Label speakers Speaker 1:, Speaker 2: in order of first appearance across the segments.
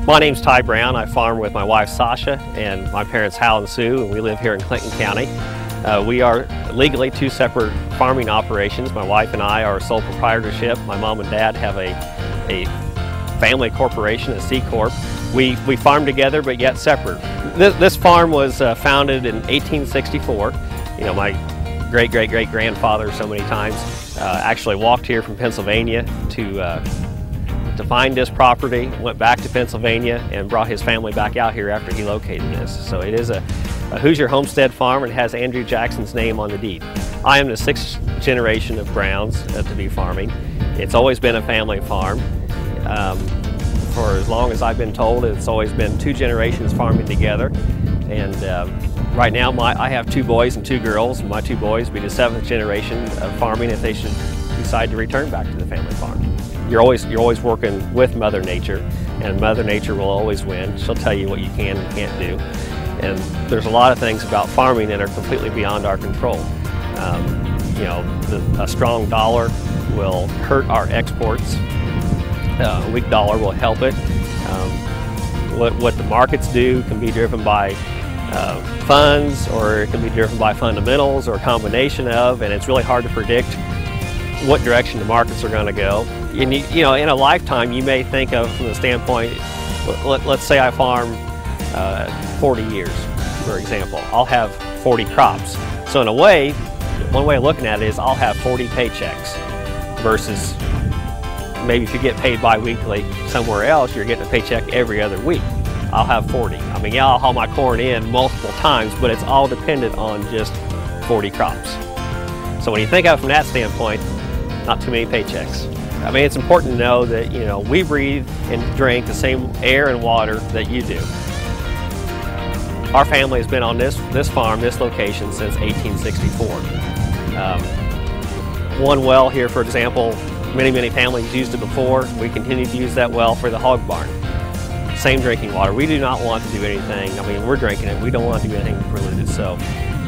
Speaker 1: My name's Ty Brown. I farm with my wife Sasha and my parents Hal and Sue, and we live here in Clinton County. We are legally two separate farming operations. My wife and I are sole proprietorship. My mom and dad have a family corporation, a C Corp. We farm together but yet separate. This farm was founded in 1864. You know, my great-great-great-grandfather so many times actually walked here from Pennsylvania to find this property, went back to Pennsylvania and brought his family back out here after he located this. So it is a Hoosier homestead farm and has Andrew Jackson's name on the deed. I am the sixth generation of Browns to be farming. It's always been a family farm. For as long as I've been told, it's always been two generations farming together. And right now I have two boys and two girls. My two boys will be the seventh generation of farming if they should decide to return back to the family farm. You're always working with Mother Nature, and Mother Nature will always win. She'll tell you what you can and can't do. And there's a lot of things about farming that are completely beyond our control. You know, a strong dollar will hurt our exports. A weak dollar will help it. What the markets do can be driven by funds, or it can be driven by fundamentals, or a combination of, and it's really hard to predict what direction the markets are going to go. And you know, in a lifetime, you may think of from the standpoint, let's say I farm 40 years, for example. I'll have 40 crops. So in a way, one way of looking at it is I'll have 40 paychecks versus maybe if you get paid bi-weekly somewhere else, you're getting a paycheck every other week. I'll have 40. I mean, yeah, I'll haul my corn in multiple times, but it's all dependent on just 40 crops. So when you think of it from that standpoint, not too many paychecks. I mean, it's important to know that, you know, we breathe and drink the same air and water that you do. Our family has been on this farm, this location, since 1864. One well here, for example, many families used it before. We continue to use that well for the hog barn. Same drinking water. We do not want to do anything. I mean, we're drinking it. We don't want to do anything polluted. So,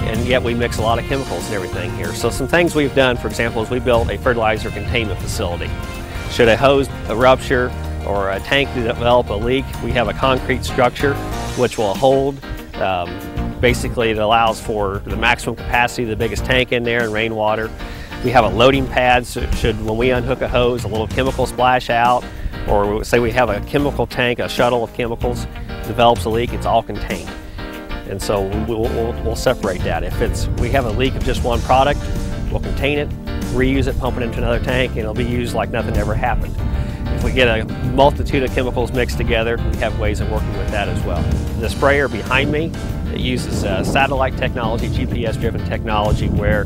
Speaker 1: and yet we mix a lot of chemicals and everything here. So some things we've done, for example, is we built a fertilizer containment facility. Should a hose rupture or a tank develop a leak, we have a concrete structure which will hold. Basically, it allows for the maximum capacity of the biggest tank in there and rainwater. We have a loading pad, so should, when we unhook a hose, a little chemical splash out, or say we have a chemical tank, a shuttle of chemicals, develops a leak, it's all contained. And so we'll separate that. If we have a leak of just one product, we'll contain it, reuse it, pump it into another tank, and it'll be used like nothing ever happened. If we get a multitude of chemicals mixed together, we have ways of working with that as well. The sprayer behind me, it uses satellite technology, GPS-driven technology, where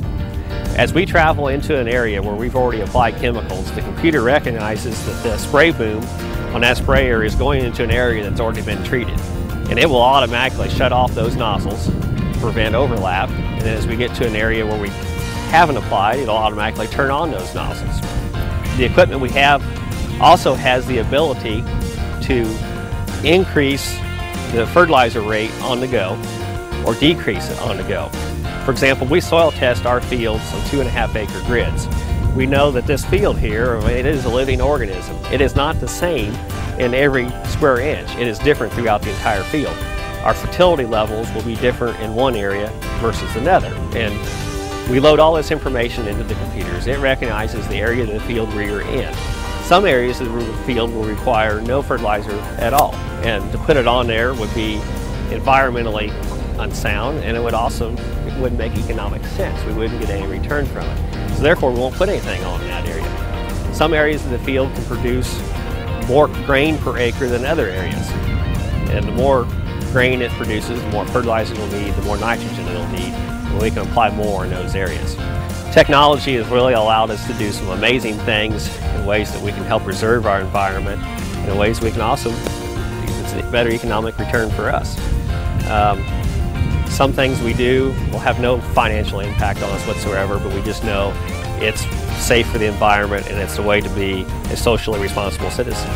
Speaker 1: as we travel into an area where we've already applied chemicals, the computer recognizes that the spray boom on that sprayer is going into an area that's already been treated. And it will automatically shut off those nozzles, prevent overlap, and then as we get to an area where we haven't applied, it'll automatically turn on those nozzles. The equipment we have also has the ability to increase the fertilizer rate on the go or decrease it on the go. For example, we soil test our fields on 2.5 acre grids. We know that this field here, I mean, it is a living organism. It is not the same in every square inch. It is different throughout the entire field. Our fertility levels will be different in one area versus another. And we load all this information into the computers. It recognizes the area of the field where you're in. Some areas of the field will require no fertilizer at all. And to put it on there would be environmentally unsound, and it wouldn't make economic sense. We wouldn't get any return from it. So therefore, we won't put anything on in that area. Some areas of the field can produce more grain per acre than other areas. And the more grain it produces, the more fertilizer it'll need, the more nitrogen it'll need, and we can apply more in those areas. Technology has really allowed us to do some amazing things in ways that we can help preserve our environment, and in ways we can also use a better economic return for us. Some things we do will have no financial impact on us whatsoever, but we just know it's safe for the environment and it's a way to be a socially responsible citizen.